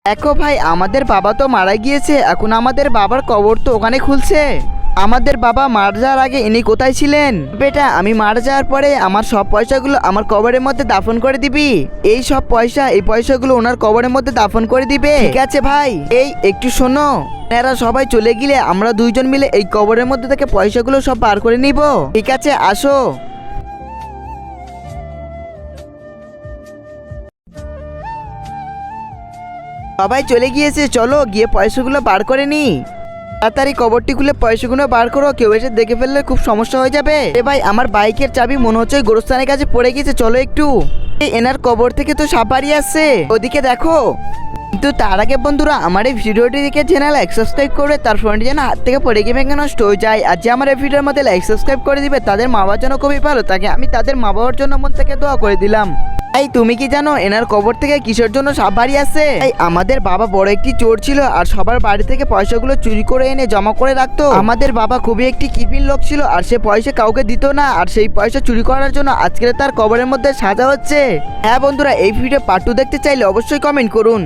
দেখো ভাই, আমাদের বাবা তো মারা গিয়েছে, এখন আমাদের বাবার কবর তো ওখানে খুলছে। আমাদের বাবা মারা যাওয়ার আগে ইনি কোথায় ছিলেন? বেটা, আমি মারা যাওয়ার পরে আমার সব পয়সাগুলো আমার কবরের মধ্যে দাফন করে দিবি। এই সব পয়সা, এই পয়সাগুলো ওনার কবরের মধ্যে দাফন করে দিবে, ঠিক আছে ভাই? এই একটু শোনো, এরা সবাই চলে গেলে আমরা দুইজন মিলে এই কবরের মধ্যে থেকে পয়সাগুলো সব বার করে নিব, ঠিক আছে? আসো। সবাই চলে গিয়েছে, চলো গিয়ে পয়সাগুলো বার করে নি। তাড়াতাড়ি কবরটি খুলে পয়সাগুলো বার করো, কেউ এসে দেখে ফেললে খুব সমস্যা হয়ে যাবে। এ ভাই, আমার বাইকের চাবি মনে হচ্ছে ওই গোরস্থানের কাছে পড়ে গেছে, চলো একটু। এনার কবর থেকে তো সাপারি আসছে, ওদিকে দেখো। কিন্তু তার আগে বন্ধুরা, আমার এই ভিডিওটি দেখে চ্যানেল লাইক সাবস্ক্রাইব করে তার ফোনটি যেন হাত থেকে পড়ে গিয়ে ভেঙে নষ্ট হয়ে যায়। আর যে আমার এই ভিডিওর মধ্যে লাইক সাবস্ক্রাইব করে দিবে তাদের মা বাবার জন্য খুবই ভালো, তাকে আমি তাদের মা বাবার জন্য মন থেকে দোয়া করে দিলাম। এই তুমি কি জানো এনার কবর থেকে কিসের জন্য সাপ বাড়ি আসে? এই আমাদের বাবা বড় একটি চোর ছিল, আর সবার বাড়ি থেকে পয়সাগুলো চুরি করে এনে জমা করে রাখতো। আমাদের বাবা খুবই একটি কিপিন লোক ছিল, আর সে পয়সা কাউকে দিত না, আর সেই পয়সা চুরি করার জন্য আজকে তার কবরের মধ্যে সাজা হচ্ছে। হ্যাঁ বন্ধুরা, এই ভিডিও পার্ট 2 দেখতে চাইলে অবশ্যই কমেন্ট করুন।